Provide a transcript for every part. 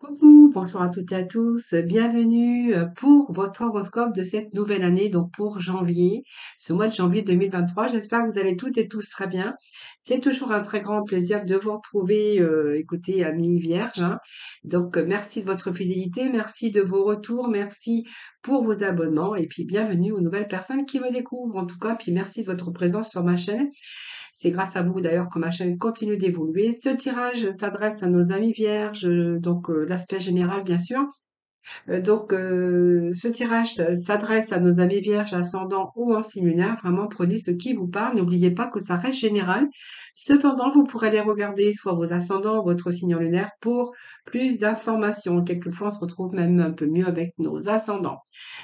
Coucou, bonjour à toutes et à tous, bienvenue pour votre horoscope de cette nouvelle année, donc pour janvier, ce mois de janvier 2023. J'espère que vous allez toutes et tous très bien. C'est toujours un très grand plaisir de vous retrouver, écoutez, amis vierges, hein. Donc, merci de votre fidélité, merci de vos retours, merci pour vos abonnements et puis bienvenue aux nouvelles personnes qui me découvrent en tout cas, puis merci de votre présence sur ma chaîne. C'est grâce à vous d'ailleurs que ma chaîne continue d'évoluer. Ce tirage s'adresse à nos amis vierges, donc l'aspect général bien sûr. Ce tirage s'adresse à nos amis vierges, ascendant ou en signe lunaire. Vraiment, prenez ce qui vous parle. N'oubliez pas que ça reste général. Cependant, vous pourrez aller regarder soit vos ascendants ou votre signe lunaire pour plus d'informations. Quelquefois, on se retrouve même un peu mieux avec nos ascendants.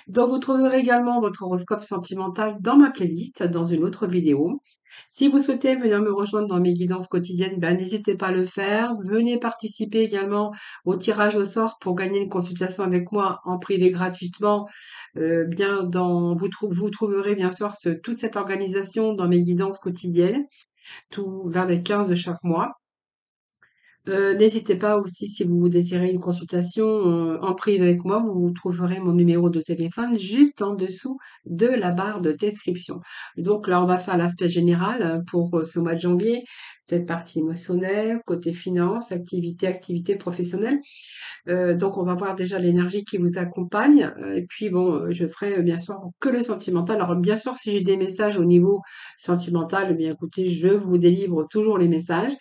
Donc, vous trouverez également votre horoscope sentimental dans ma playlist, dans une autre vidéo. Si vous souhaitez venir me rejoindre dans mes guidances quotidiennes, ben, n'hésitez pas à le faire. Venez participer également au tirage au sort pour gagner une consultation avec moi en privé gratuitement. Vous trouverez bien sûr toute cette organisation dans mes guidances quotidiennes, tout vers les 15 de chaque mois. N'hésitez pas aussi si vous désirez une consultation en privé avec moi, vous trouverez mon numéro de téléphone juste en dessous de la barre de description. Donc là, on va faire l'aspect général pour ce mois de janvier, cette partie émotionnelle, côté finance, activité professionnelle. Donc, on va voir déjà l'énergie qui vous accompagne. Et puis, bon, je ferai bien sûr que le sentimental. Alors, bien sûr, si j'ai des messages au niveau sentimental, eh bien, écoutez, je vous délivre toujours les messages.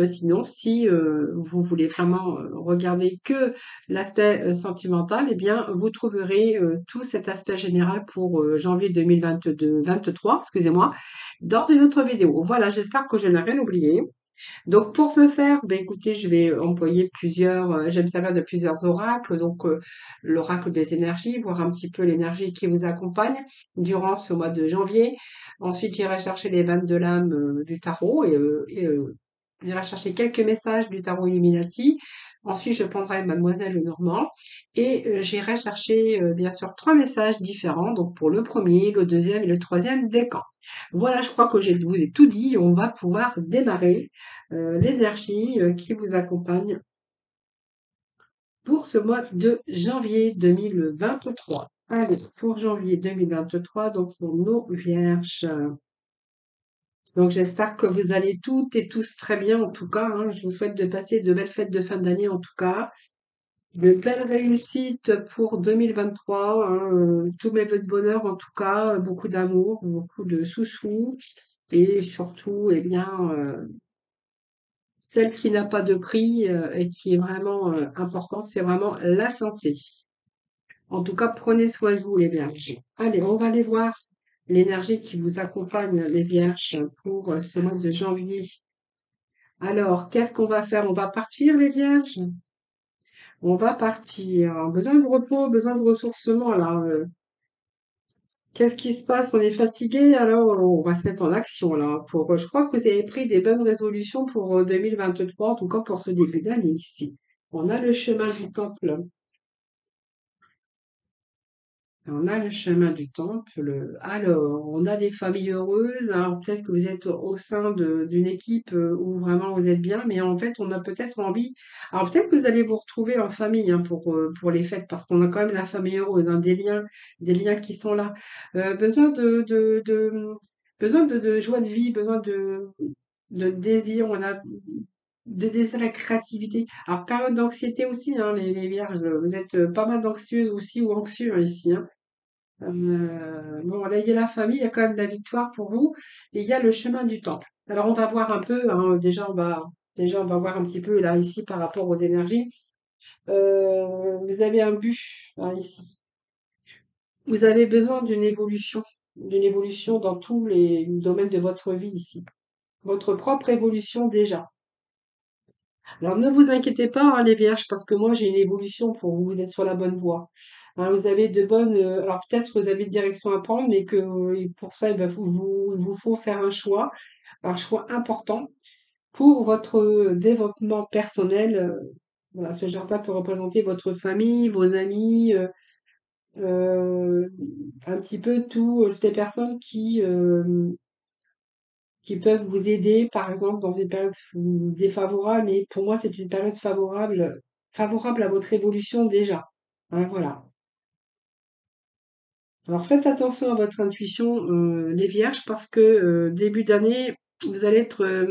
Sinon, si vous voulez vraiment regarder que l'aspect sentimental, eh bien, vous trouverez tout cet aspect général pour janvier 2022, 23, excusez-moi, dans une autre vidéo. Voilà, j'espère que je n'ai rien oublié. Donc pour ce faire, ben écoutez, je vais employer je vais me servir de plusieurs oracles, l'oracle des énergies, voir un petit peu l'énergie qui vous accompagne durant ce mois de janvier. Ensuite, j'irai chercher les 22 lames du tarot j'irai chercher quelques messages du tarot Illuminati. Ensuite, je prendrai Mademoiselle Lenormand et j'irai chercher bien sûr trois messages différents, donc pour le premier, le deuxième et le troisième décan. Voilà, je crois que je vous ai tout dit. On va pouvoir démarrer l'énergie qui vous accompagne pour ce mois de janvier 2023. Allez, pour janvier 2023, donc pour nos vierges. Donc j'espère que vous allez toutes et tous très bien en tout cas, hein. Je vous souhaite de passer de belles fêtes de fin d'année en tout cas. De belles réussites pour 2023, hein, tous mes vœux de bonheur en tout cas, beaucoup d'amour, beaucoup de sous et surtout, eh bien, celle qui n'a pas de prix et qui est vraiment importante, c'est vraiment la santé. En tout cas, prenez soin de vous, les vierges. Allez, on va aller voir l'énergie qui vous accompagne, les vierges, pour ce mois de janvier. Alors, qu'est-ce qu'on va faire? On va partir, les vierges? On va partir. Besoin de repos, besoin de ressourcement, là. Qu'est-ce qui se passe? On est fatigué, alors on va se mettre en action, là. Je crois que vous avez pris des bonnes résolutions pour 2023, en tout cas pour ce début d'année ici. On a le chemin du temple. On a le chemin du temple. Alors, on a des familles heureuses. Alors, peut-être que vous êtes au sein d'une équipe où vraiment vous êtes bien, mais en fait, on a peut-être envie. Alors, peut-être que vous allez vous retrouver en famille hein, pour les fêtes, parce qu'on a quand même la famille heureuse, hein, des liens qui sont là. Besoin de joie de vie, besoin de désir. On a des désirs et créativité. Alors, période d'anxiété aussi, hein, les vierges. Vous êtes pas mal d'anxieuses aussi ou anxieux hein, ici. Hein. Bon, là, il y a la famille, il y a quand même de la victoire pour vous, et il y a le chemin du temple. Alors, on va voir un peu, hein, déjà, on va voir un petit peu là, ici, par rapport aux énergies. Vous avez un but, hein, ici. Vous avez besoin d'une évolution dans tous les domaines de votre vie ici. Votre propre évolution déjà. Alors ne vous inquiétez pas, hein, les vierges, parce que moi j'ai une évolution pour vous, vous êtes sur la bonne voie. Hein, vous avez de bonnes. Alors peut-être que vous avez une direction à prendre, mais que pour ça, il vous faut faire un choix important pour votre développement personnel. Voilà, ce jardin peut représenter votre famille, vos amis, un petit peu toutes les personnes qui peuvent vous aider, par exemple, dans une période défavorable, mais pour moi, c'est une période favorable favorable à votre évolution déjà. Hein, voilà. Alors faites attention à votre intuition, les vierges, parce que début d'année, vous allez être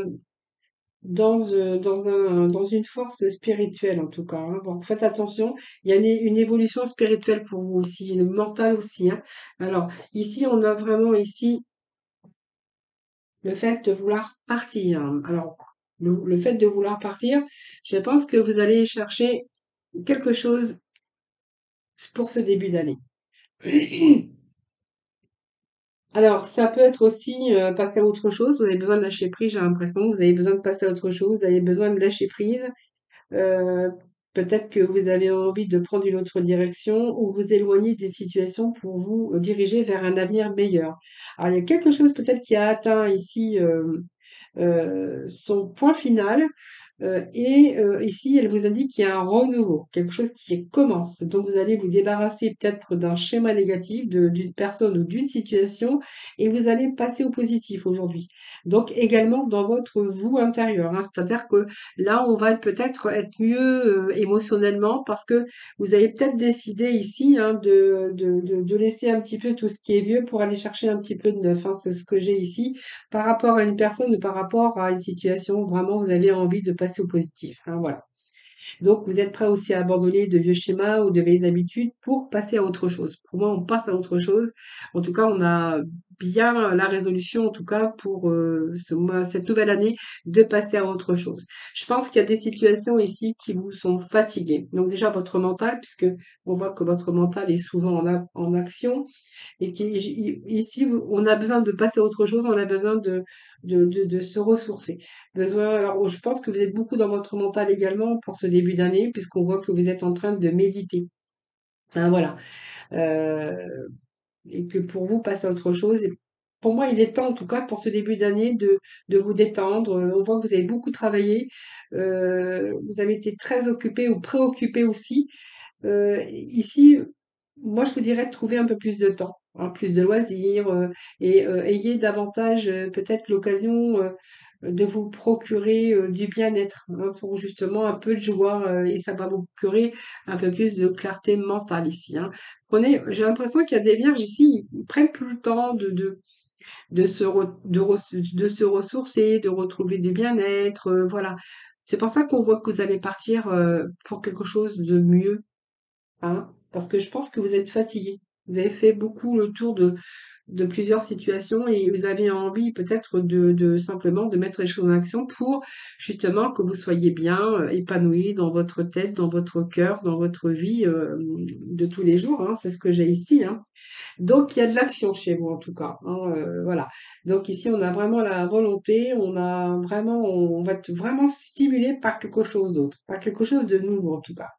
dans une force spirituelle en tout cas. Hein. Bon, faites attention, il y a une évolution spirituelle pour vous aussi, une mentale aussi. Hein. Alors ici, on a vraiment ici le fait de vouloir partir. Alors le fait de vouloir partir, je pense que vous allez chercher quelque chose pour ce début d'année. Alors, ça peut être aussi passer à autre chose. Vous avez besoin de lâcher prise, j'ai l'impression. Vous avez besoin de passer à autre chose. Vous avez besoin de lâcher prise. Euh, Peut-être que vous avez envie de prendre une autre direction ou vous éloigner des situations pour vous diriger vers un avenir meilleur. Alors, il y a quelque chose peut-être qui a atteint ici son point final. Ici, elle vous indique qu'il y a un renouveau, quelque chose qui commence. Donc, vous allez vous débarrasser peut-être d'un schéma négatif d'une personne ou d'une situation et vous allez passer au positif aujourd'hui. Donc, également dans votre vous intérieur. Hein. C'est-à-dire que là, on va peut-être être mieux émotionnellement parce que vous avez peut-être décidé ici hein, de laisser un petit peu tout ce qui est vieux pour aller chercher un petit peu de neuf. Hein. C'est ce que j'ai ici par rapport à une personne ou par rapport à une situation, vraiment, vous avez envie de passer au positif. Hein, voilà. Donc, vous êtes prêt aussi à abandonner de vieux schémas ou de vieilles habitudes pour passer à autre chose. Pour moi, on passe à autre chose. En tout cas, on a bien la résolution, en tout cas, pour cette nouvelle année, de passer à autre chose. Je pense qu'il y a des situations ici qui vous sont fatiguées. Donc déjà, votre mental, puisque on voit que votre mental est souvent en action, et ici, on a besoin de passer à autre chose, on a besoin de se ressourcer. Besoin, alors, je pense que vous êtes beaucoup dans votre mental également pour ce début d'année, puisqu'on voit que vous êtes en train de méditer. Hein, voilà. Euh, et que pour vous, passer à autre chose. Et pour moi, il est temps, en tout cas, pour ce début d'année, de vous détendre. On voit que vous avez beaucoup travaillé. Vous avez été très occupé ou préoccupé aussi. Ici, moi, je vous dirais de trouver un peu plus de temps, hein, plus de loisirs et ayez davantage peut-être l'occasion de vous procurer du bien-être hein, pour justement un peu de joie et ça va vous procurer un peu plus de clarté mentale ici. Hein. J'ai l'impression qu'il y a des vierges ici, ils prennent plus le temps de se ressourcer, de retrouver du bien-être, voilà. C'est pour ça qu'on voit que vous allez partir pour quelque chose de mieux hein, parce que je pense que vous êtes fatigué. Vous avez fait beaucoup le tour de plusieurs situations et vous avez envie peut-être de simplement de mettre les choses en action pour justement que vous soyez bien épanoui dans votre tête, dans votre cœur, dans votre vie de tous les jours. Hein, c'est ce que j'ai ici. Hein. Donc il y a de l'action chez vous en tout cas. Hein, voilà. Donc ici on a vraiment la volonté, on va être vraiment stimulé par quelque chose d'autre, par quelque chose de nouveau en tout cas.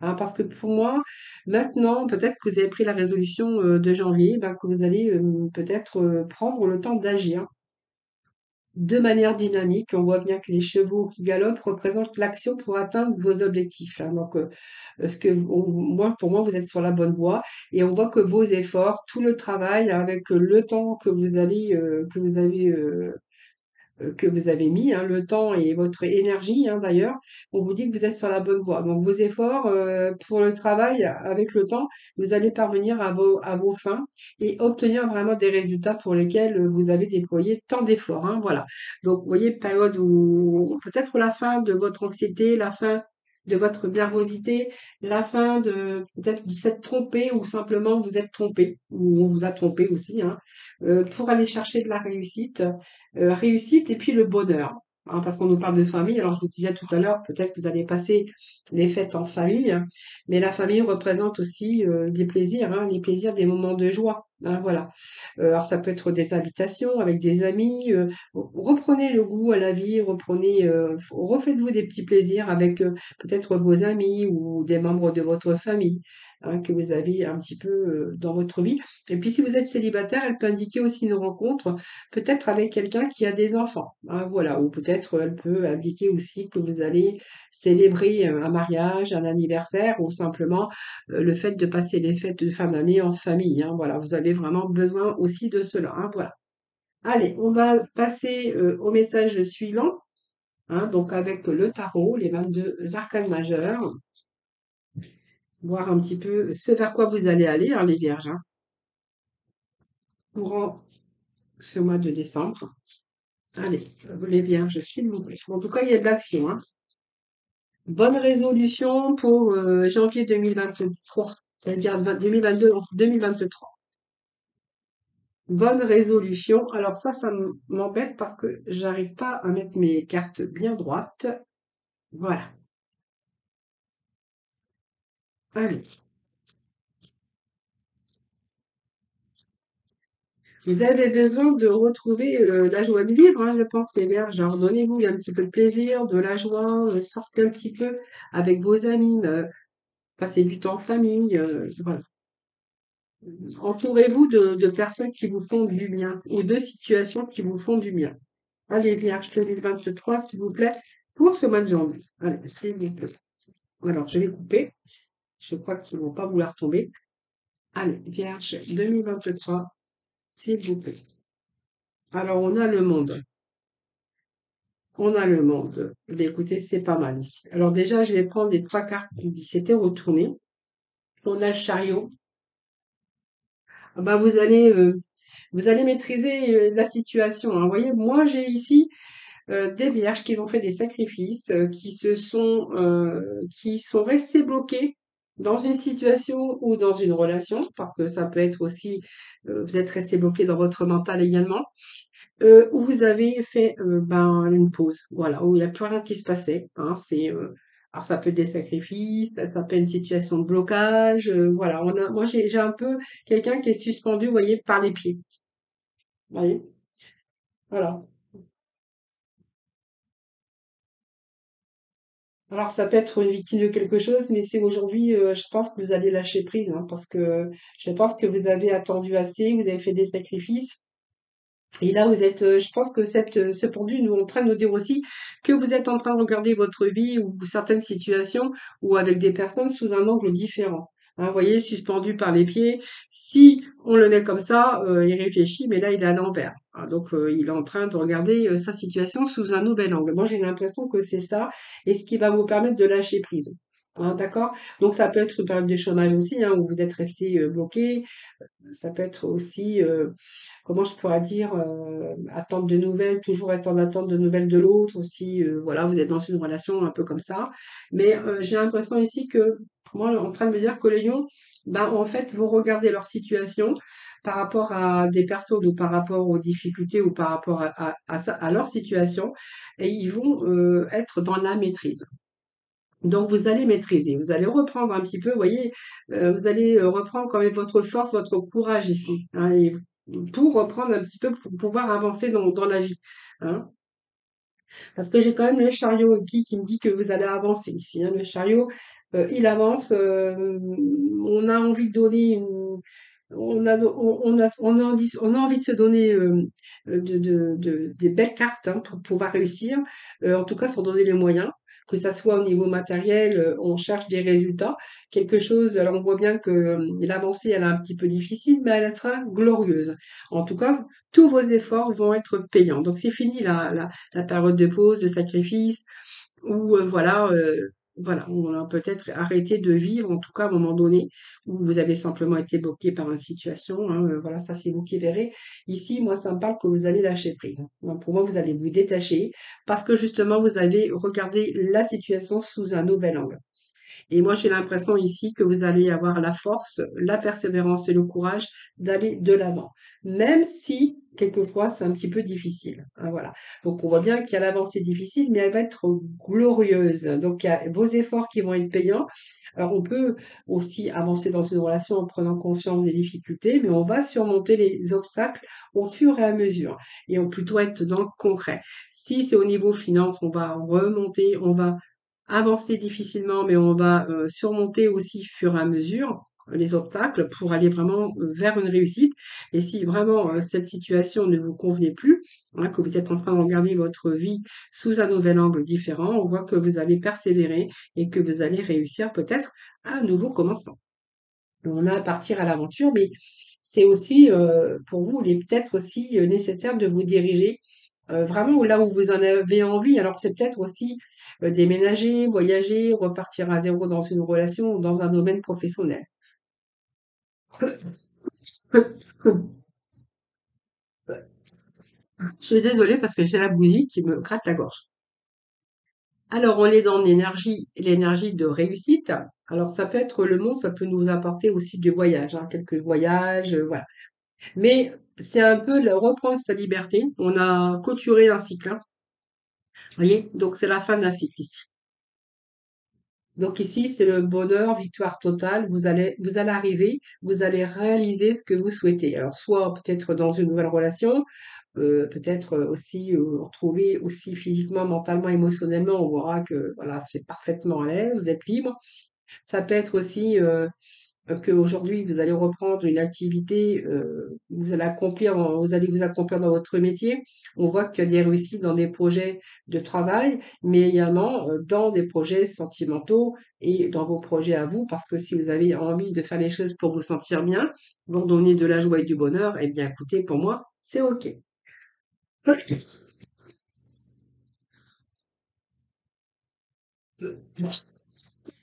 Hein, parce que pour moi, maintenant, peut-être que vous avez pris la résolution de janvier, ben, que vous allez peut-être prendre le temps d'agir de manière dynamique. On voit bien que les chevaux qui galopent représentent l'action pour atteindre vos objectifs. Hein. Donc, pour moi, vous êtes sur la bonne voie et on voit que vos efforts, tout le travail avec le temps que vous avez mis, hein, le temps et votre énergie hein, d'ailleurs, on vous dit que vous êtes sur la bonne voie. Donc vos efforts pour le travail avec le temps, vous allez parvenir à vos fins et obtenir vraiment des résultats pour lesquels vous avez déployé tant d'efforts. Hein, voilà. Donc vous voyez, période où peut-être la fin de votre anxiété, la fin de votre nervosité, la fin de peut-être de s'être trompé ou simplement vous êtes trompé ou on vous a trompé aussi hein, pour aller chercher de la réussite et puis le bonheur. Hein, parce qu'on nous parle de famille. Alors, je vous disais tout à l'heure, peut-être que vous allez passer les fêtes en famille, hein, mais la famille représente aussi des plaisirs, hein, les plaisirs des moments de joie. Hein, voilà. Alors, ça peut être des invitations avec des amis. Reprenez le goût à la vie, refaites-vous des petits plaisirs avec peut-être vos amis ou des membres de votre famille hein, que vous avez un petit peu dans votre vie. Et puis, si vous êtes célibataire, elle peut indiquer aussi une rencontre peut-être avec quelqu'un qui a des enfants, hein, voilà, ou peut-être elle peut indiquer aussi que vous allez célébrer un mariage, un anniversaire, ou simplement le fait de passer les fêtes de fin d'année en famille. Hein, voilà, vous avez vraiment besoin aussi de cela. Hein, voilà. Allez, on va passer au message suivant, hein, donc avec le tarot, les 22 arcanes majeures. voir un petit peu ce vers quoi vous allez aller, hein, les vierges, hein, courant ce mois de décembre. Allez, les vierges, s'il vous plaît. En tout cas, il y a de l'action, hein. Bonne résolution pour janvier 2023, c'est-à-dire 2022, non, 2023. Bonne résolution. Alors ça m'embête parce que j'arrive pas à mettre mes cartes bien droites. Voilà. Allez. Vous avez besoin de retrouver la joie de vivre, hein, je pense, les vierges. Genre, donnez-vous un petit peu de plaisir, de la joie, sortez un petit peu avec vos amis, passez du temps en famille. Voilà. Entourez-vous de personnes qui vous font du bien ou de situations qui vous font du bien. Allez, vierge 2023, s'il vous plaît, pour ce mois de janvier. Allez, s'il vous plaît. Alors, je vais couper. Je crois qu'ils ne vont pas vouloir tomber. Allez, vierge 2023, s'il vous plaît. Alors, on a le monde. On a le monde. Mais écoutez, c'est pas mal ici. Alors déjà, je vais prendre les trois cartes qui s'étaient retournées. On a le chariot. Ah ben, vous allez maîtriser la situation, hein. Vous voyez, moi j'ai ici des vierges qui ont fait des sacrifices, qui sont restés bloqués dans une situation ou dans une relation, parce que ça peut être aussi, vous êtes resté bloqué dans votre mental également. Où vous avez fait ben, une pause, voilà, où il n'y a plus rien qui se passait, hein, alors ça peut être des sacrifices, ça peut être une situation de blocage, voilà. Moi j'ai un peu quelqu'un qui est suspendu, vous voyez, par les pieds, vous voyez, voilà. Alors ça peut être une victime de quelque chose, mais c'est aujourd'hui, je pense que vous allez lâcher prise, hein, parce que je pense que vous avez attendu assez, vous avez fait des sacrifices. Et là, vous êtes, je pense que ce pendu nous est en train de nous dire aussi que vous êtes en train de regarder votre vie ou certaines situations ou avec des personnes sous un angle différent. Hein, vous voyez, suspendu par les pieds. Si on le met comme ça, il réfléchit, mais là, il est à l'envers. Hein, donc, il est en train de regarder sa situation sous un nouvel angle. Moi, j'ai l'impression que c'est ça, et ce qui va vous permettre de lâcher prise. Hein, d'accord? Donc, ça peut être une période de chômage aussi, hein, où vous êtes resté bloqué. Ça peut être aussi, comment je pourrais dire, attendre de nouvelles, toujours être en attente de nouvelles de l'autre aussi. Voilà, vous êtes dans une relation un peu comme ça. Mais j'ai l'impression ici que, moi, en train de me dire que les lions, ben, en fait, vont regarder leur situation par rapport à des personnes ou par rapport aux difficultés ou par rapport à leur situation et ils vont être dans la maîtrise. Donc vous allez maîtriser, vous allez reprendre un petit peu, vous voyez, vous allez reprendre quand même votre force, votre courage ici, hein, et pour reprendre un petit peu, pour pouvoir avancer dans la vie, hein. Parce que j'ai quand même le chariot qui me dit que vous allez avancer ici, hein. Le chariot, il avance, on a envie de donner on a envie de se donner des belles cartes, hein, pour pouvoir réussir, en tout cas, sans donner les moyens, que ça soit au niveau matériel, on cherche des résultats, quelque chose, alors on voit bien que l'avancée, elle est un petit peu difficile, mais elle sera glorieuse. En tout cas, tous vos efforts vont être payants. Donc c'est fini la période de pause, de sacrifice, où voilà, on a peut-être arrêté de vivre, en tout cas à un moment donné, où vous avez simplement été bloqué par une situation, hein, voilà, ça c'est vous qui verrez. Ici, moi, ça me parle que vous allez lâcher prise. Donc, pour moi, vous allez vous détacher parce que justement, vous allez regarder la situation sous un nouvel angle. Et moi, j'ai l'impression ici que vous allez avoir la force, la persévérance et le courage d'aller de l'avant. Même si, quelquefois, c'est un petit peu difficile, hein, voilà. Donc, on voit bien qu'il y a l'avancée difficile, mais elle va être glorieuse. Donc, il y a vos efforts qui vont être payants. Alors, on peut aussi avancer dans une relation en prenant conscience des difficultés, mais on va surmonter les obstacles au fur et à mesure et on plutôt être dans le concret. Si c'est au niveau finance, on va remonter, on va avancer difficilement, mais on va surmonter aussi fur et à mesure les obstacles pour aller vraiment vers une réussite. Et si vraiment cette situation ne vous convenait plus, hein, que vous êtes en train de regarder votre vie sous un nouvel angle différent, on voit que vous allez persévérer et que vous allez réussir peut-être un nouveau commencement. On a à partir à l'aventure, mais c'est aussi pour vous, il est peut-être aussi nécessaire de vous diriger vraiment là où vous en avez envie. Alors c'est peut-être aussi déménager, voyager, repartir à zéro dans une relation ou dans un domaine professionnel. Je suis désolée parce que j'ai la bougie qui me gratte la gorge. Alors, on est dans l'énergie de réussite. Alors, ça peut être le monde, ça peut nous apporter aussi des voyages, hein, quelques voyages, voilà. Mais c'est un peu reprendre sa liberté. On a clôturé un cycle, hein, voyez? Donc, c'est la fin d'un cycle ici. Donc ici, c'est le bonheur, victoire totale. Vous allez arriver, vous allez réaliser ce que vous souhaitez. Alors, soit peut-être dans une nouvelle relation, peut-être aussi retrouver aussi physiquement, mentalement, émotionnellement, on verra que voilà, c'est parfaitement à l'aise, vous êtes libre. Ça peut être aussi qu'aujourd'hui, vous allez reprendre une activité, vous allez vous accomplir dans votre métier. On voit qu'il y a des réussites dans des projets de travail, mais également dans des projets sentimentaux et dans vos projets à vous, parce que si vous avez envie de faire les choses pour vous sentir bien, vous donner de la joie et du bonheur, eh bien, écoutez, pour moi, c'est OK.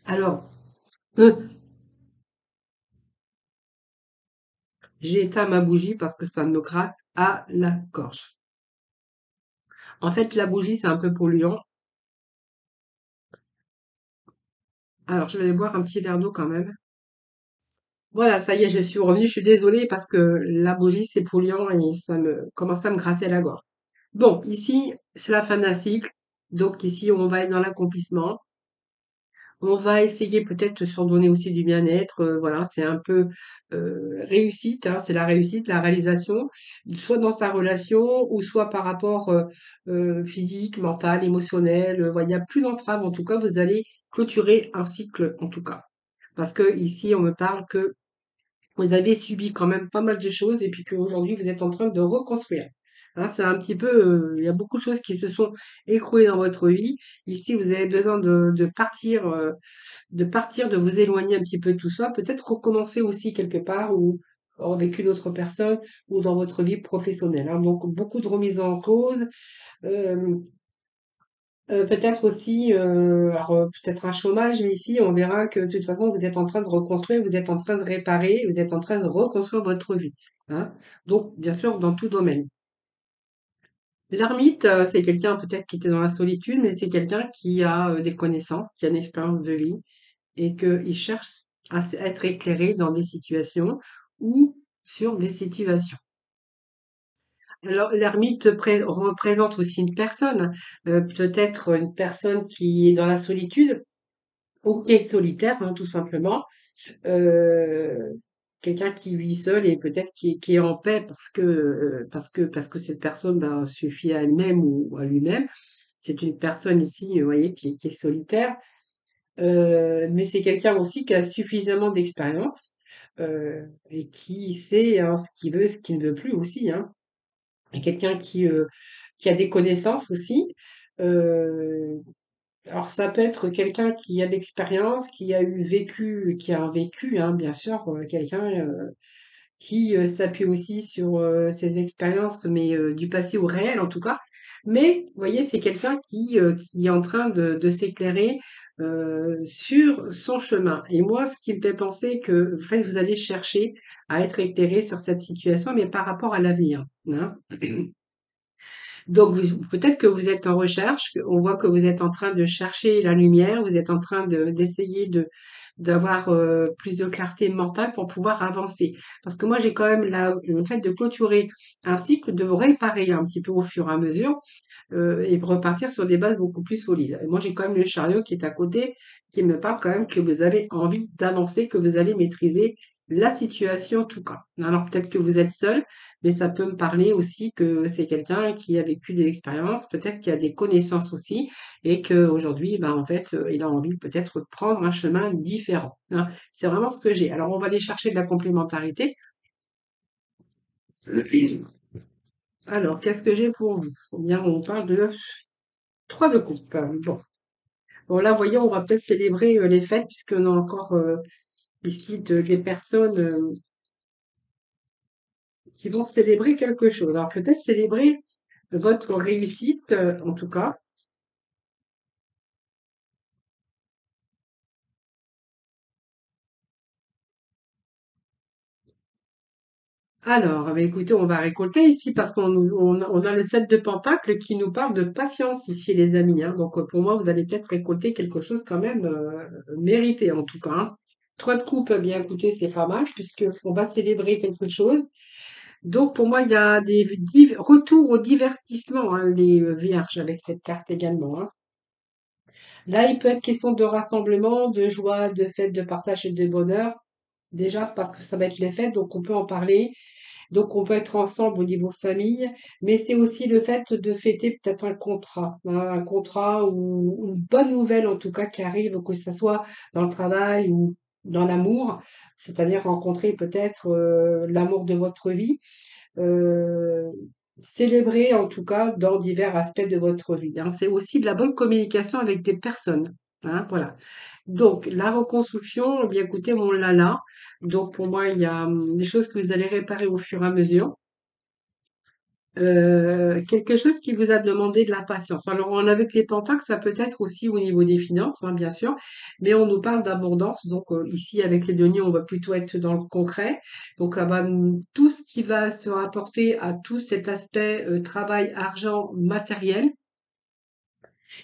Alors, euh, j'ai éteint ma bougie parce que ça me gratte à la gorge. En fait, la bougie, c'est un peu polluant. Alors, je vais aller boire un petit verre d'eau quand même. Voilà, ça y est, je suis revenue. Je suis désolée parce que la bougie, c'est polluant et ça me commence à me gratter la gorge. Bon, ici, c'est la fin d'un cycle. Donc ici, on va être dans l'accomplissement. On va essayer peut-être de s'en donner aussi du bien-être. Voilà, c'est un peu réussite, hein, c'est la réussite, la réalisation, soit dans sa relation ou soit par rapport physique, mental, émotionnel. Voilà, il n'y a plus d'entrave. En tout cas, vous allez clôturer un cycle, en tout cas. Parce que ici, on me parle que vous avez subi quand même pas mal de choses et puis qu'aujourd'hui, vous êtes en train de reconstruire. Hein, c'est un petit peu, il y a beaucoup de choses qui se sont écroulées dans votre vie. Ici, vous avez besoin de partir, de vous éloigner un petit peu de tout ça, peut-être recommencer aussi quelque part ou avec une autre personne ou dans votre vie professionnelle. Hein. Donc, beaucoup de remises en cause. euh, peut-être aussi, peut-être un chômage, mais ici, on verra que de toute façon, vous êtes en train de reconstruire, vous êtes en train de réparer, vous êtes en train de reconstruire votre vie. Hein. Donc, bien sûr, dans tout domaine. L'ermite, c'est quelqu'un peut-être qui était dans la solitude, mais c'est quelqu'un qui a des connaissances, qui a une expérience de vie et qu'il cherche à être éclairé dans des situations ou sur des situations. Alors, l'ermite représente aussi une personne, peut-être une personne qui est dans la solitude ou qui est solitaire, hein, tout simplement. Euh, Quelqu'un qui vit seul et peut-être qui est en paix parce que cette personne ben, suffit à elle-même ou à lui-même. C'est une personne ici, vous voyez, qui est solitaire. Mais c'est quelqu'un aussi qui a suffisamment d'expérience et qui sait hein, ce qu'il veut, ce qu'il ne veut plus aussi. Hein. Et quelqu'un qui a des connaissances aussi. Euh, alors ça peut être quelqu'un qui a de l'expérience, qui a un vécu, hein, bien sûr, quelqu'un qui s'appuie aussi sur ses expériences, mais du passé au réel en tout cas. Mais vous voyez, c'est quelqu'un qui est en train de s'éclairer sur son chemin. Et moi, ce qui me fait penser que en fait, vous allez chercher à être éclairé sur cette situation, mais par rapport à l'avenir. Hein. Donc, peut-être que vous êtes en recherche, on voit que vous êtes en train de chercher la lumière, vous êtes en train d'essayer d'avoir plus de clarté mentale pour pouvoir avancer. Parce que moi, j'ai quand même le fait de clôturer un cycle, de réparer un petit peu au fur et à mesure et repartir sur des bases beaucoup plus solides. Et moi, j'ai quand même le chariot qui est à côté, qui me parle quand même que vous avez envie d'avancer, que vous allez maîtriser la situation en tout cas. Alors peut-être que vous êtes seul, mais ça peut me parler aussi que c'est quelqu'un qui a vécu des expériences, peut-être qu'il a des connaissances aussi, et qu'aujourd'hui, ben, en fait, il a envie peut-être de prendre un chemin différent. Hein. C'est vraiment ce que j'ai. Alors on va aller chercher de la complémentarité. Alors, qu'est-ce que j'ai pour vous? Eh bien, on parle de trois de coupe. Bon. Bon, là, voyons, on va peut-être célébrer les fêtes, puisqu'on a encore ici des personnes qui vont célébrer quelque chose. Alors, peut-être célébrer. votre réussite, en tout cas. Alors, écoutez, on va récolter ici parce on a le 7 de Pentacle qui nous parle de patience ici, les amis, hein. Donc, pour moi, vous allez peut-être récolter quelque chose quand même mérité, en tout cas, hein. 3 de coupe, eh bien écoutez, c'est pas mal puisque on va célébrer quelque chose. Donc, pour moi, il y a des retours au divertissement, hein, les vierges, avec cette carte également, hein. Là, il peut être question de rassemblement, de joie, de fête, de partage et de bonheur. Déjà, parce que ça va être les fêtes, donc on peut en parler. Donc, on peut être ensemble au niveau famille, mais c'est aussi le fait de fêter peut-être un contrat ou une bonne nouvelle en tout cas qui arrive, que ce soit dans le travail ou dans l'amour, c'est-à-dire rencontrer peut-être l'amour de votre vie, euh, célébrer en tout cas dans divers aspects de votre vie, hein. C'est aussi de la bonne communication avec des personnes, hein, voilà. Donc, la reconstruction, eh bien écoutez, on l'a là. Donc, pour moi, il y a des choses que vous allez réparer au fur et à mesure. Quelque chose qui vous a demandé de la patience. Alors, avec les pentacles, ça peut être aussi au niveau des finances, hein, bien sûr, mais on nous parle d'abondance. Donc, ici, avec les deniers, on va plutôt être dans le concret. Donc, tout ce qui va se rapporter à tout cet aspect travail, argent, matériel.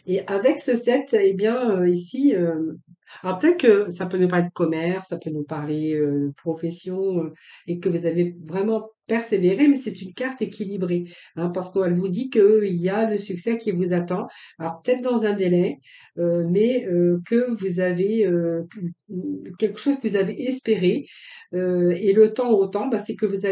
Et avec ce 7, eh bien, ici, alors peut-être que ça peut nous parler de commerce, ça peut nous parler profession, et que vous avez vraiment persévéré, mais c'est une carte équilibrée, hein, parce qu'elle vous dit qu'il y a le succès qui vous attend. Alors peut-être dans un délai, mais que vous avez quelque chose que vous avez espéré, et le temps au temps, bah, c'est que vous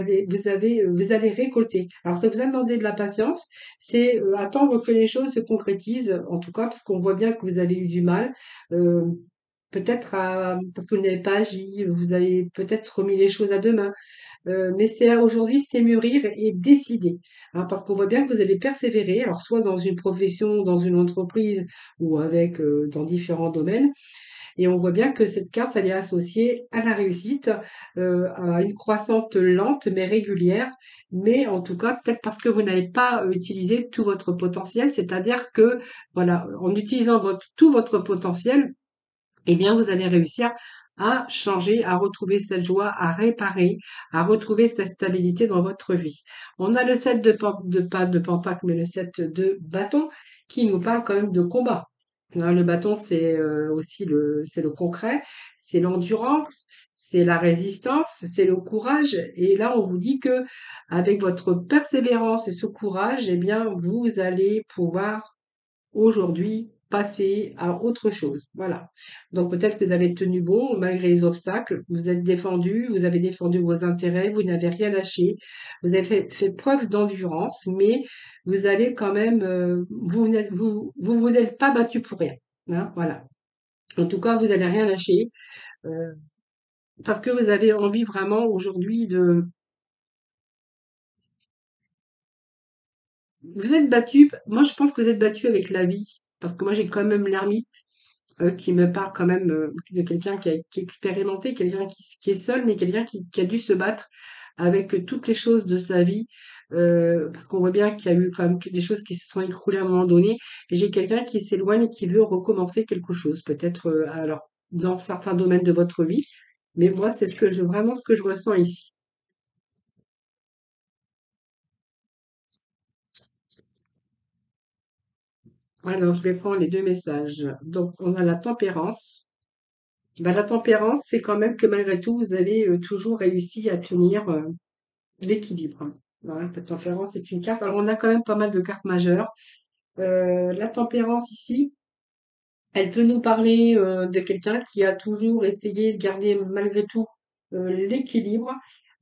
allez récolter. Alors ça vous a demandé de la patience, c'est attendre que les choses se concrétisent, en tout cas, parce qu'on voit bien que vous avez eu du mal. euh, Peut-être parce que vous n'avez pas agi, vous avez peut-être remis les choses à demain. Mais c'est aujourd'hui, c'est mûrir et décider, hein, parce qu'on voit bien que vous allez persévérer, alors soit dans une profession, dans une entreprise ou avec dans différents domaines. Et on voit bien que cette carte, elle est associée à la réussite, à une croissance lente mais régulière. Mais en tout cas, peut-être parce que vous n'avez pas utilisé tout votre potentiel, c'est-à-dire que, voilà, en utilisant tout votre potentiel, eh bien, vous allez réussir à changer, à retrouver cette joie, à réparer, à retrouver cette stabilité dans votre vie. On a le 7 pas de pentacle, mais le 7 de bâton qui nous parle quand même de combat. Hein, le bâton, c'est aussi c'est le concret, c'est l'endurance, c'est la résistance, c'est le courage. Et là, on vous dit que avec votre persévérance et ce courage, eh bien, vous allez pouvoir aujourd'hui passer à autre chose. Voilà. Donc peut-être que vous avez tenu bon malgré les obstacles, vous êtes défendu, vous avez défendu vos intérêts, vous n'avez rien lâché, vous avez fait preuve d'endurance, mais vous allez quand même, vous êtes pas battu pour rien, hein, voilà. En tout cas, vous n'allez rien lâcher euh, parce que vous avez envie vraiment aujourd'hui de. Vous êtes battu. Moi, je pense que vous êtes battu avec la vie parce que moi, j'ai quand même l'ermite qui me parle quand même de quelqu'un qui est expérimenté, quelqu'un qui est seul, mais quelqu'un qui a dû se battre avec toutes les choses de sa vie, parce qu'on voit bien qu'il y a eu quand même des choses qui se sont écroulées à un moment donné. Et j'ai quelqu'un qui s'éloigne et qui veut recommencer quelque chose, peut-être alors dans certains domaines de votre vie. Mais moi, c'est vraiment ce que je ressens ici. Alors, je vais prendre les deux messages. Donc, on a la tempérance. Ben, la tempérance, c'est quand même que malgré tout, vous avez toujours réussi à tenir l'équilibre. Voilà, la tempérance est une carte. Alors, on a quand même pas mal de cartes majeures. La tempérance ici, elle peut nous parler de quelqu'un qui a toujours essayé de garder malgré tout l'équilibre.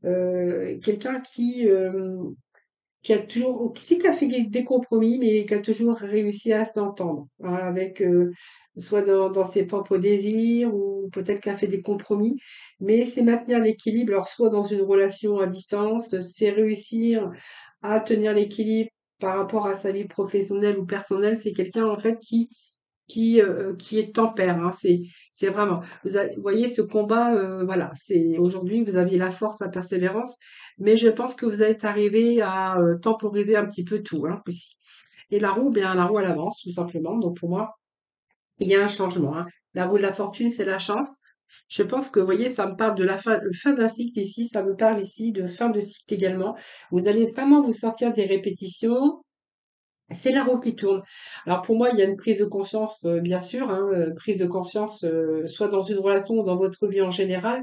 Quelqu'un qui a toujours, qui a fait des compromis, mais qui a toujours réussi à s'entendre, hein, avec soit dans ses propres désirs ou peut-être qu'il a fait des compromis, mais c'est maintenir l'équilibre. Alors soit dans une relation à distance, c'est réussir à tenir l'équilibre par rapport à sa vie professionnelle ou personnelle. C'est quelqu'un en fait qui est tempère, hein. C'est vraiment, vous voyez ce combat, voilà, c'est aujourd'hui vous aviez la force, la persévérance, mais je pense que vous êtes arrivé à temporiser un petit peu tout, hein, aussi. Et la roue, bien la roue elle avance tout simplement. Donc pour moi, il y a un changement, hein. La roue de la fortune, c'est la chance. Je pense que, vous voyez, ça me parle de la fin d'un cycle ici, ça me parle ici de fin de cycle également. Vous allez vraiment vous sortir des répétitions, c'est la roue qui tourne. Alors pour moi, il y a une prise de conscience, bien sûr, hein, prise de conscience, soit dans une relation ou dans votre vie en général,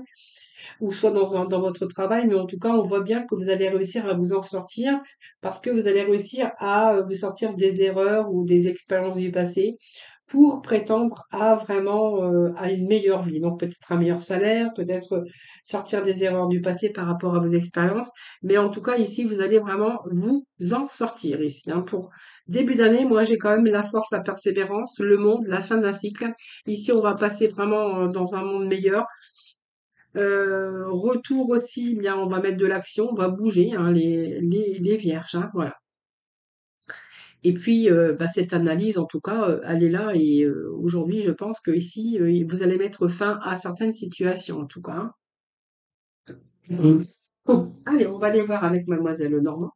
ou soit dans votre travail, mais en tout cas, on voit bien que vous allez réussir à vous en sortir parce que vous allez réussir à vous sortir des erreurs ou des expériences du passé pour prétendre à vraiment à une meilleure vie. Donc peut-être un meilleur salaire, peut-être sortir des erreurs du passé par rapport à vos expériences. Mais en tout cas, ici, vous allez vraiment vous en sortir ici, hein. Pour début d'année, moi, j'ai quand même la force, la persévérance, le monde, la fin d'un cycle. Ici, on va passer vraiment dans un monde meilleur. Retour aussi, eh bien, on va mettre de l'action, on va bouger, hein, les vierges, hein, voilà. Et puis, bah, cette analyse, en tout cas, elle est là et aujourd'hui, je pense que ici, vous allez mettre fin à certaines situations, en tout cas, hein. Mhm. Bon, allez, on va aller voir avec Mademoiselle Normand.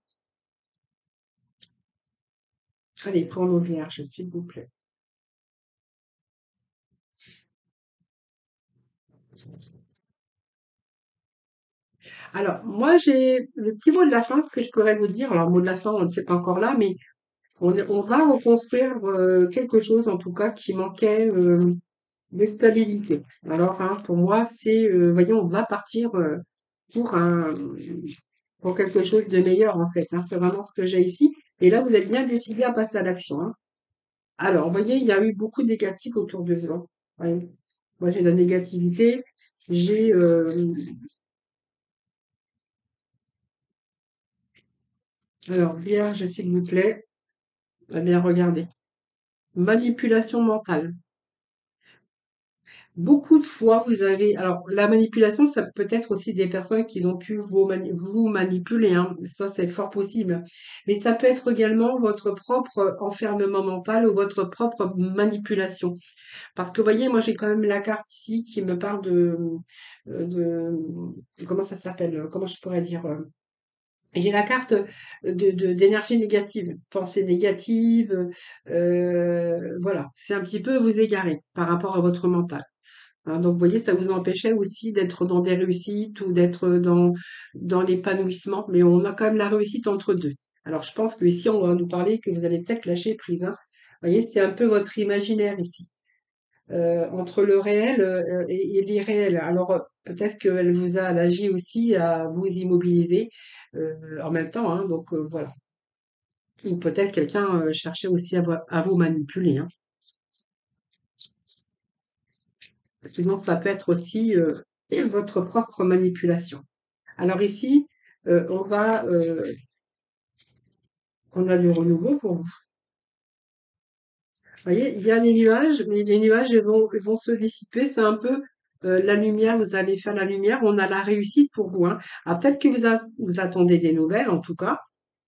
Allez, pour nos vierges, s'il vous plaît. Alors, moi, j'ai le petit mot de la fin, ce que je pourrais vous dire. Alors, mot de la fin, on ne sait pas encore là, mais on va reconstruire quelque chose, en tout cas, qui manquait de stabilité. Alors, hein, pour moi, c'est, voyons, on va partir pour un, pour quelque chose de meilleur, en fait, hein. C'est vraiment ce que j'ai ici. Et là, vous êtes bien décidé à passer à l'action, hein. Alors, vous voyez, il y a eu beaucoup de négatifs autour de ça. Voyez. Moi, j'ai de la négativité. J'ai, alors, vierge, s'il vous plaît, eh bien, regardez. Manipulation mentale. Beaucoup de fois, vous avez, alors la manipulation, ça peut être aussi des personnes qui ont pu vous manipuler, hein. Ça, c'est fort possible. Mais ça peut être également votre propre enfermement mental ou votre propre manipulation. Parce que, vous voyez, moi, j'ai quand même la carte ici qui me parle comment ça s'appelle? Comment je pourrais dire? J'ai la carte d'énergie négative, pensée négative, voilà. C'est un petit peu vous égarer par rapport à votre mental. Hein, donc, vous voyez, ça vous empêchait aussi d'être dans des réussites ou d'être dans l'épanouissement, mais on a quand même la réussite entre deux. Alors, je pense que ici, on va nous parler que vous allez peut-être lâcher prise, hein. Vous voyez, c'est un peu votre imaginaire ici, entre le réel et l'irréel. Alors, peut-être qu'elle vous a agi aussi à vous immobiliser en même temps, hein, donc voilà. Ou peut-être quelqu'un cherchait aussi à vous manipuler, hein. Sinon, ça peut être aussi votre propre manipulation. Alors ici, on a du renouveau pour vous. Vous voyez, il y a des nuages, mais les nuages ils vont se dissiper. C'est un peu la lumière, vous allez faire la lumière. On a la réussite pour vous, hein. Alors peut-être que vous attendez des nouvelles, en tout cas.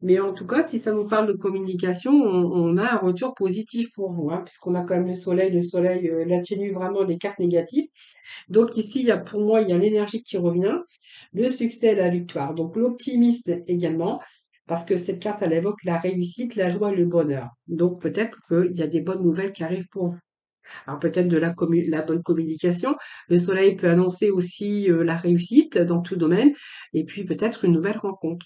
Mais en tout cas, si ça nous parle de communication, on a un retour positif pour vous, hein, puisqu'on a quand même le soleil. Le soleil, il atténue vraiment les cartes négatives. Donc ici, pour moi, il y a l'énergie qui revient, le succès et la victoire. Donc l'optimisme également, parce que cette carte, elle évoque la réussite, la joie et le bonheur. Donc peut-être qu'il y a des bonnes nouvelles qui arrivent pour vous. Alors peut-être de la bonne communication. Le soleil peut annoncer aussi la réussite dans tout domaine, et puis peut-être une nouvelle rencontre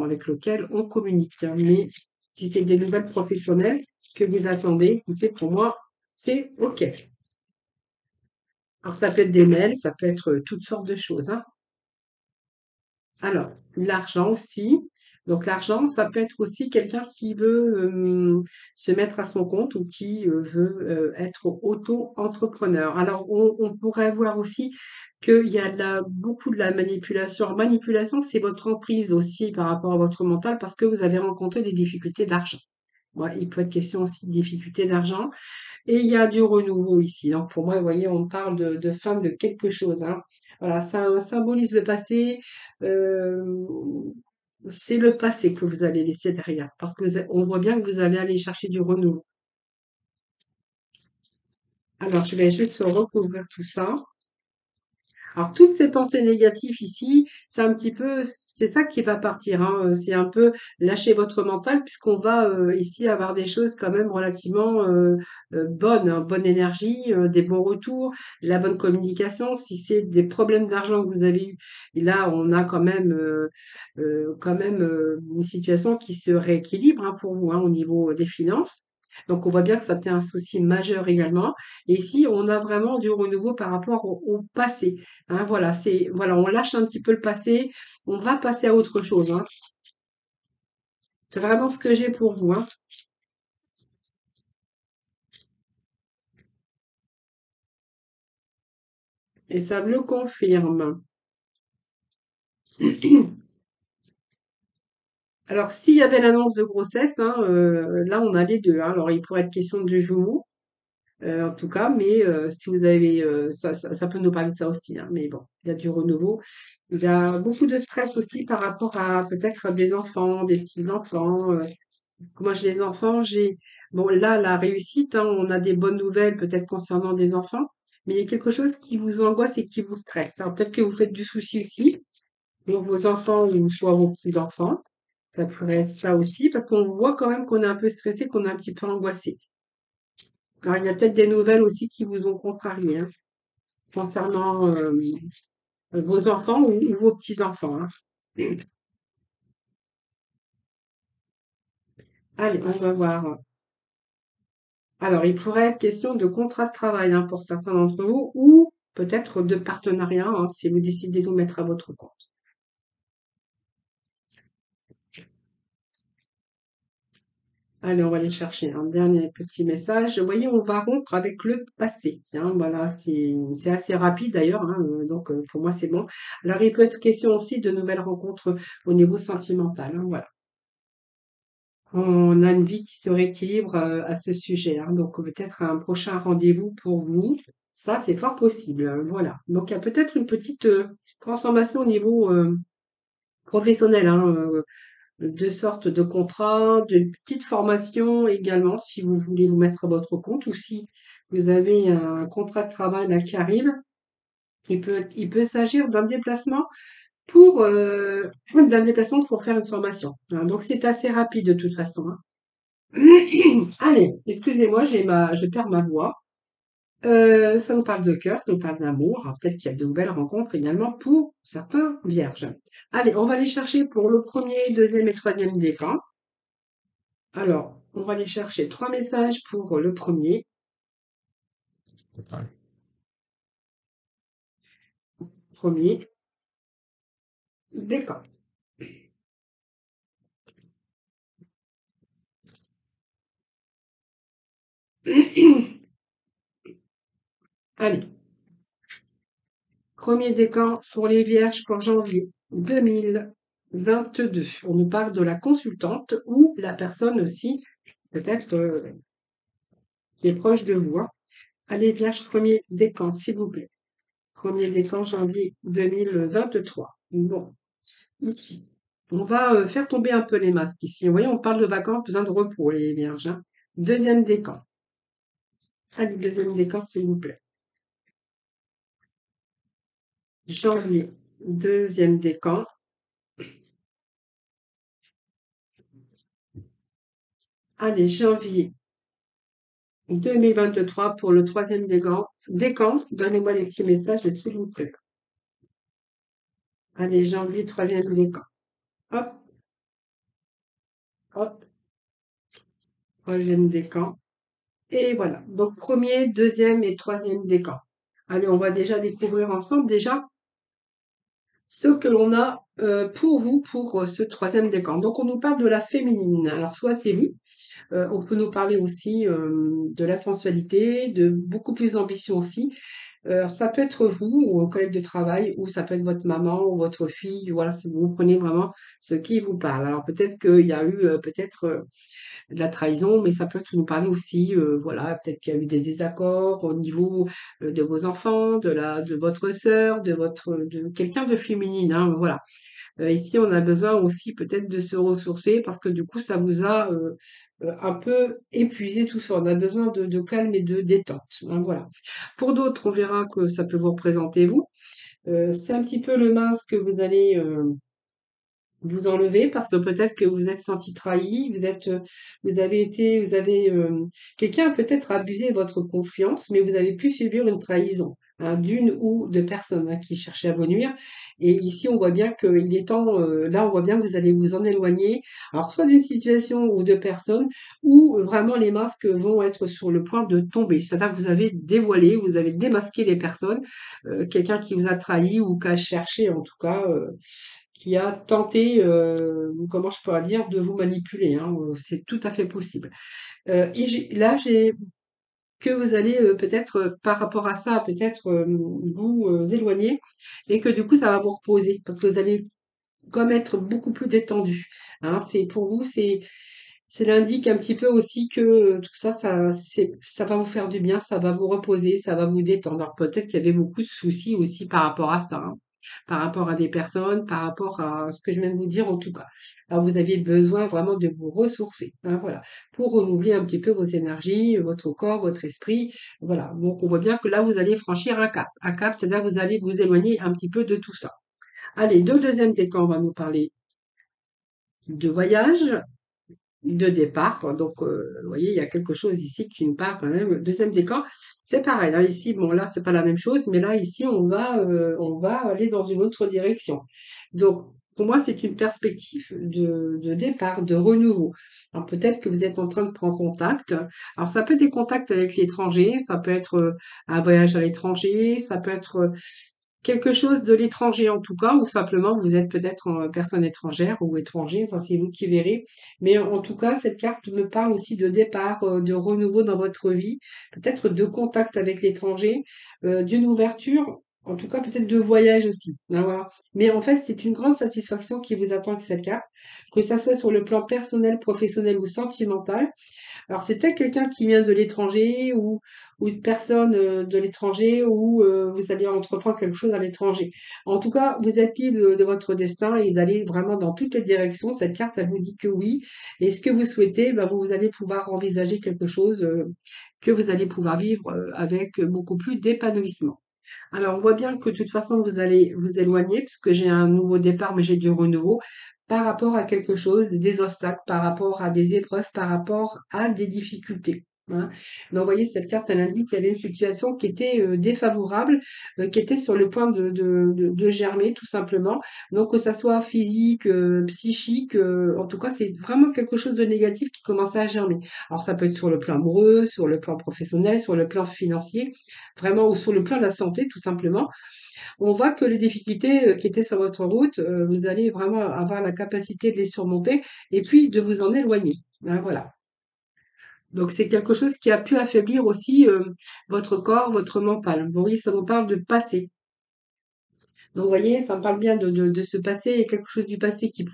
avec laquelle on communique, hein. Mais si c'est des nouvelles professionnelles que vous attendez, écoutez, pour moi, c'est OK. Alors, ça peut être des mails, ça peut être toutes sortes de choses, hein. Alors, l'argent aussi. Donc, l'argent, ça peut être aussi quelqu'un qui veut se mettre à son compte ou qui veut être auto-entrepreneur. Alors, on pourrait voir aussi qu'il y a beaucoup de la manipulation. Alors, manipulation, c'est votre emprise aussi par rapport à votre mental parce que vous avez rencontré des difficultés d'argent. Ouais, il peut être question aussi de difficultés d'argent. Et il y a du renouveau ici. Donc pour moi, vous voyez, on parle de fin de quelque chose, hein. Voilà, ça symbolise le passé. euh, c'est le passé que vous allez laisser derrière. Parce que on voit bien que vous allez aller chercher du renouveau. Alors, je vais juste recouvrir tout ça. Alors, toutes ces pensées négatives ici, c'est un petit peu, c'est ça qui va partir, hein. C'est un peu lâcher votre mental puisqu'on va ici avoir des choses quand même relativement bonnes, hein, bonne énergie, des bons retours, la bonne communication. Si c'est des problèmes d'argent que vous avez eu, et là, on a quand même une situation qui se rééquilibre hein, pour vous hein, au niveau des finances. Donc, on voit bien que ça a été un souci majeur également. Et ici, on a vraiment du renouveau par rapport au passé. Hein, voilà, voilà, on lâche un petit peu le passé, on va passer à autre chose, hein. C'est vraiment ce que j'ai pour vous, hein. Et ça me le confirme. Alors, s'il y avait l'annonce de grossesse, hein, là, on a les deux, hein. Alors, il pourrait être question de jumeaux, en tout cas, mais si vous avez, ça peut nous parler de ça aussi, hein. Mais bon, il y a du renouveau. Il y a beaucoup de stress aussi par rapport à peut-être des enfants, des petits-enfants. Moi, j'ai des enfants, bon, là, la réussite, hein, on a des bonnes nouvelles peut-être concernant des enfants, mais il y a quelque chose qui vous angoisse et qui vous stresse. Alors, peut-être que vous faites du souci aussi pour vos enfants ou soit vos petits-enfants. Ça pourrait être ça aussi, parce qu'on voit quand même qu'on est un peu stressé, qu'on est un petit peu angoissé. Alors, il y a peut-être des nouvelles aussi qui vous ont contrarié, hein, concernant vos enfants ou vos petits-enfants, hein. Allez, on va voir. Alors, il pourrait être question de contrat de travail hein, pour certains d'entre vous ou peut-être de partenariat hein, si vous décidez de vous mettre à votre compte. Allez, on va aller chercher un dernier petit message. Vous voyez, on va rompre avec le passé. Hein, voilà, c'est assez rapide d'ailleurs, hein, donc pour moi c'est bon. Alors, il peut être question aussi de nouvelles rencontres au niveau sentimental. Hein, voilà. On a une vie qui se rééquilibre à ce sujet, hein, donc peut-être un prochain rendez-vous pour vous. Ça, c'est fort possible. Voilà. Donc, il y a peut-être une petite transformation au niveau professionnel, hein, de sorte de contrat, de petite formation également, si vous voulez vous mettre à votre compte ou si vous avez un contrat de travail là, qui arrive. Il peut s'agir d'un déplacement pour faire une formation. Hein. Donc, c'est assez rapide de toute façon. Hein. Allez, excusez-moi, je perds ma voix. Ça nous parle de cœur, ça nous parle d'amour. Alors, peut-être qu'il y a de nouvelles rencontres également pour certains vierges. Allez, on va aller chercher pour le premier, deuxième et troisième décan. Alors, on va aller chercher trois messages pour le premier décan. Allez, premier décan pour les vierges pour janvier 2022. On nous parle de la consultante ou la personne aussi, peut-être, qui est proche de vous. Hein. Allez, vierge, premier décan, s'il vous plaît. Premier décan, janvier 2023. Bon, ici. On va faire tomber un peu les masques ici. Vous voyez, on parle de vacances, besoin de repos, les vierges. Hein. Deuxième décan. Allez, deuxième décan, s'il vous plaît. Janvier, deuxième décan. Allez, janvier 2023 pour le troisième décan. Décan, donnez-moi les petits messages, s'il vous plaît. Allez, janvier, troisième décan. Hop, hop, troisième décan. Et voilà. Donc, premier, deuxième et troisième décan. Allez, on va déjà découvrir ensemble déjà ce que l'on a pour vous pour ce troisième décan. Donc, on nous parle de la féminine. Alors, soit c'est vous, on peut nous parler aussi de la sensualité, de beaucoup plus d'ambition aussi. Ça peut être vous ou un collègue de travail, ou ça peut être votre maman ou votre fille. Voilà, si vous prenez vraiment ce qui vous parle. Alors peut-être qu'il y a eu de la trahison, mais ça peut nous parler aussi, voilà, peut-être qu'il y a eu des désaccords au niveau de vos enfants, de votre sœur, de quelqu'un de féminine, hein, voilà. Ici, on a besoin aussi peut-être de se ressourcer parce que du coup, ça vous a un peu épuisé tout ça. On a besoin de calme et de détente, hein, voilà. Pour d'autres, on verra que ça peut vous représenter vous. C'est un petit peu le masque que vous allez vous enlever parce que peut-être que vous êtes senti trahi, vous avez, quelqu'un a peut-être abusé de votre confiance, mais vous avez pu subir une trahison, hein, d'une ou de personnes, hein, qui cherchaient à vous nuire. Et ici, on voit bien qu'il est temps, là, on voit bien que vous allez vous en éloigner. Alors, soit d'une situation ou de personnes, ou vraiment les masques vont être sur le point de tomber. C'est-à-dire que vous avez dévoilé, vous avez démasqué les personnes, quelqu'un qui vous a trahi ou qui a cherché, en tout cas, qui a tenté, comment je pourrais dire, de vous manipuler, hein, c'est tout à fait possible. Et j'ai que vous allez peut-être, par rapport à ça, peut-être vous éloigner et que du coup, ça va vous reposer parce que vous allez comme être beaucoup plus détendu. Hein. C'est pour vous, c'est l'indique un petit peu aussi que tout ça, ça va vous faire du bien, ça va vous reposer, ça va vous détendre. Alors peut-être qu'il y avait beaucoup de soucis aussi par rapport à ça, hein, par rapport à des personnes, par rapport à ce que je viens de vous dire en tout cas. Alors vous aviez besoin vraiment de vous ressourcer, hein, voilà, pour renouveler un petit peu vos énergies, votre corps, votre esprit. Voilà. Donc on voit bien que là, vous allez franchir un cap, c'est-à-dire que vous allez vous éloigner un petit peu de tout ça. Allez, le deuxième décan, on va nous parler de voyage, de départ. Donc, vous voyez, il y a quelque chose ici qui nous parle quand même. Le deuxième décan, c'est pareil. Hein, ici, bon, là, c'est pas la même chose, mais là, ici, on va aller dans une autre direction. Donc, pour moi, c'est une perspective de départ, de renouveau. Alors, peut-être que vous êtes en train de prendre contact. Alors, ça peut être des contacts avec l'étranger, ça peut être un voyage à l'étranger, ça peut être quelque chose de l'étranger en tout cas, ou simplement vous êtes peut-être personne étrangère ou étranger, ça c'est vous qui verrez. Mais en tout cas, cette carte me parle aussi de départ, de renouveau dans votre vie, peut-être de contact avec l'étranger, d'une ouverture, en tout cas peut-être de voyage aussi. Hein, voilà. Mais en fait, c'est une grande satisfaction qui vous attend avec cette carte, que ça soit sur le plan personnel, professionnel ou sentimental. Alors, c'est peut-être quelqu'un qui vient de l'étranger ou une personne de l'étranger ou vous allez entreprendre quelque chose à l'étranger. En tout cas, vous êtes libre de votre destin et d'aller vraiment dans toutes les directions. Cette carte, elle vous dit que oui. Et ce que vous souhaitez, ben, vous allez pouvoir envisager quelque chose que vous allez pouvoir vivre avec beaucoup plus d'épanouissement. Alors, on voit bien que de toute façon, vous allez vous éloigner puisque j'ai un nouveau départ, mais j'ai du renouveau par rapport à quelque chose, des obstacles, par rapport à des épreuves, par rapport à des difficultés. Hein. Donc, vous voyez, cette carte, elle indique qu'il y avait une situation qui était défavorable, qui était sur le point de germer, tout simplement. Donc, que ça soit physique, psychique, en tout cas, c'est vraiment quelque chose de négatif qui commençait à germer. Alors, ça peut être sur le plan amoureux, sur le plan professionnel, sur le plan financier vraiment, ou sur le plan de la santé, tout simplement, on voit que les difficultés qui étaient sur votre route, vous allez vraiment avoir la capacité de les surmonter et puis de vous en éloigner. Hein, voilà. Donc c'est quelque chose qui a pu affaiblir aussi votre corps, votre mental. Vous voyez, ça nous parle de passé. Donc, vous voyez, ça me parle bien de ce passé et quelque chose du passé qui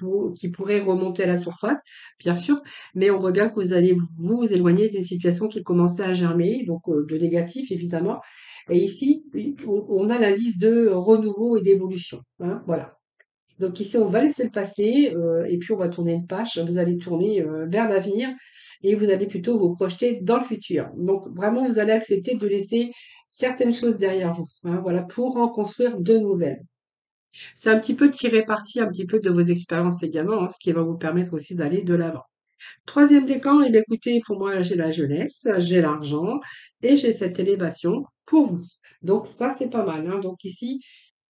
pourrait remonter à la surface, bien sûr, mais on voit bien que vous allez vous éloigner d'une situation qui commençait à germer, donc de négatif, évidemment. Et ici, on a l'indice de renouveau et d'évolution. Hein, voilà. Donc ici, on va laisser le passé et puis on va tourner une page. Vous allez tourner vers l'avenir et vous allez plutôt vous projeter dans le futur. Donc vraiment, vous allez accepter de laisser certaines choses derrière vous, hein, voilà, pour en construire de nouvelles. C'est un petit peu tirer parti un petit peu de vos expériences également, hein, ce qui va vous permettre aussi d'aller de l'avant. Troisième décan, eh bien, écoutez, pour moi, j'ai la jeunesse, j'ai l'argent et j'ai cette élévation pour vous. Donc ça, c'est pas mal. Hein. Donc ici,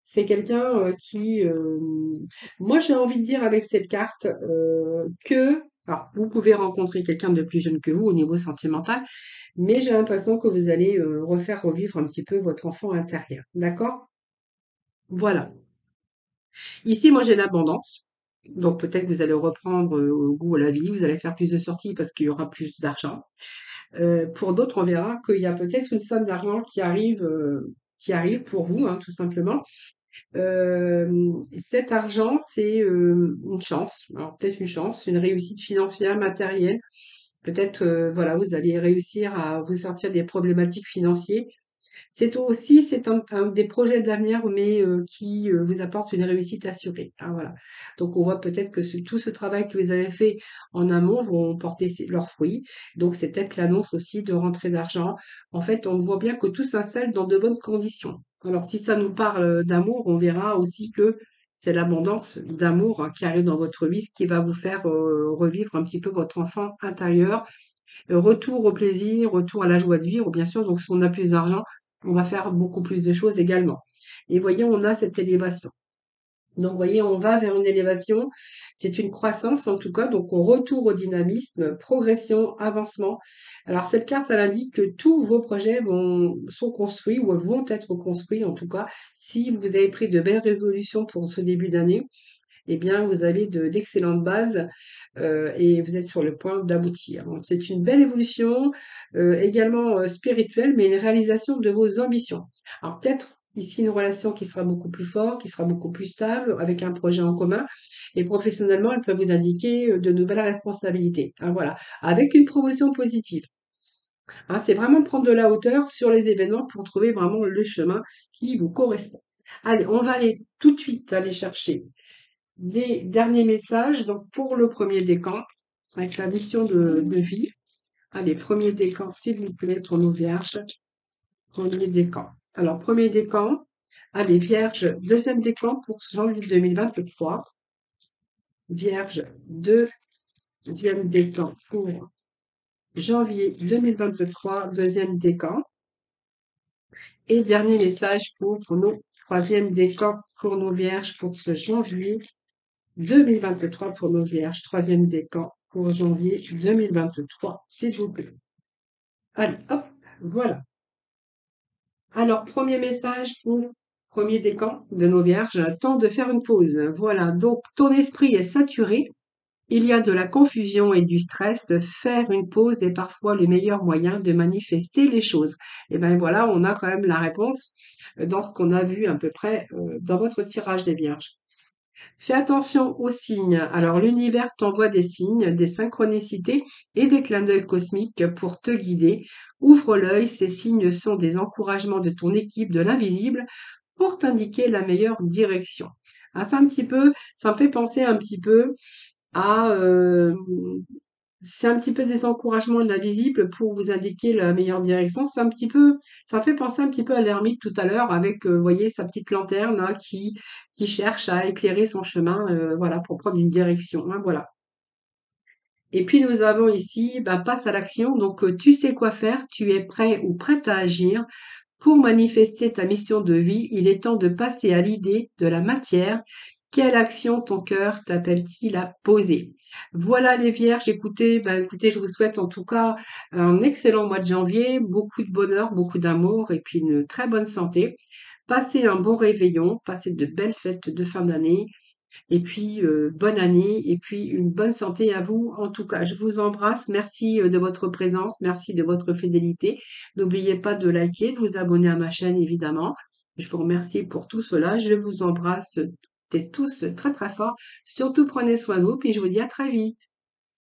c'est quelqu'un moi, j'ai envie de dire avec cette carte que, alors, vous pouvez rencontrer quelqu'un de plus jeune que vous au niveau sentimental, mais j'ai l'impression que vous allez refaire revivre un petit peu votre enfant intérieur. D'accord? Voilà. Ici, moi, j'ai l'abondance. Donc, peut-être que vous allez reprendre goût à la vie, vous allez faire plus de sorties parce qu'il y aura plus d'argent. Pour d'autres, on verra qu'il y a peut-être une somme d'argent qui arrive pour vous, hein, tout simplement. Cet argent, c'est une chance. Alors, peut-être une chance, une réussite financière, matérielle. Peut-être, voilà, vous allez réussir à vous sortir des problématiques financières C'est un des projets d'avenir, mais qui vous apporte une réussite assurée. Ah, voilà. Donc on voit peut-être que tout ce travail que vous avez fait en amont vont porter leurs fruits. Donc c'est peut-être l'annonce aussi de rentrée d'argent. En fait, on voit bien que tout s'installe dans de bonnes conditions. Alors si ça nous parle d'amour, on verra aussi que c'est l'abondance d'amour qui arrive dans votre vie, ce qui va vous faire revivre un petit peu votre enfant intérieur. Retour au plaisir, retour à la joie de vivre, bien sûr. Donc si on a plus d'argent, on va faire beaucoup plus de choses également. Et voyez, on a cette élévation. Donc, vous voyez, on va vers une élévation. C'est une croissance, en tout cas. Donc, on retourne au dynamisme, progression, avancement. Alors, cette carte, elle indique que tous vos projets sont construits ou vont être construits, en tout cas. Si vous avez pris de belles résolutions pour ce début d'année, eh bien, vous avez d'excellentes bases et vous êtes sur le point d'aboutir. Donc, c'est une belle évolution, également spirituelle, mais une réalisation de vos ambitions. Alors, peut-être ici une relation qui sera beaucoup plus forte, qui sera beaucoup plus stable, avec un projet en commun. Et professionnellement, elle peut vous indiquer de nouvelles responsabilités. Hein, voilà, avec une promotion positive. Hein, c'est vraiment prendre de la hauteur sur les événements pour trouver vraiment le chemin qui vous correspond. Allez, on va aller tout de suite aller chercher les derniers messages, donc pour le premier décan, avec la mission de vie. Allez, premier décan, s'il vous plaît, pour nos vierges. Premier décan. Alors, premier décan. Allez, vierge, deuxième décan pour janvier 2023. Vierge, deuxième décan pour janvier 2023, deuxième décan. Et dernier message pour nos troisième décan pour nos vierges pour ce janvier 2023 pour nos vierges, troisième décan pour janvier 2023, s'il vous plaît. Allez, hop, voilà. Alors, premier message pour premier décan de nos vierges, temps de faire une pause. Voilà, donc ton esprit est saturé, il y a de la confusion et du stress, faire une pause est parfois le meilleur moyen de manifester les choses. Et bien voilà, on a quand même la réponse dans ce qu'on a vu à peu près dans votre tirage des vierges. Fais attention aux signes. Alors, l'univers t'envoie des signes, des synchronicités et des clins d'œil cosmiques pour te guider. Ouvre l'œil, ces signes sont des encouragements de ton équipe de l'invisible pour t'indiquer la meilleure direction. Ah, ça me fait penser un petit peu à c'est un petit peu des encouragements de l'invisible pour vous indiquer la meilleure direction. Ça me fait penser un petit peu à l'ermite tout à l'heure avec, vous voyez, sa petite lanterne hein, qui cherche à éclairer son chemin, voilà, pour prendre une direction. Hein, voilà. Et puis nous avons ici, bah, passe à l'action. Donc tu sais quoi faire, tu es prêt ou prête à agir. Pour manifester ta mission de vie, il est temps de passer à l'idée de la matière. Quelle action ton cœur t'appelle-t-il à poser? Voilà les vierges, écoutez, je vous souhaite en tout cas un excellent mois de janvier, beaucoup de bonheur, beaucoup d'amour et puis une très bonne santé. Passez un bon réveillon, passez de belles fêtes de fin d'année et puis bonne année et puis une bonne santé à vous. En tout cas, je vous embrasse. Merci de votre présence, merci de votre fidélité. N'oubliez pas de liker, de vous abonner à ma chaîne évidemment. Je vous remercie pour tout cela. Je vous embrasse tous très très fort. Surtout prenez soin de vous, puis je vous dis à très vite.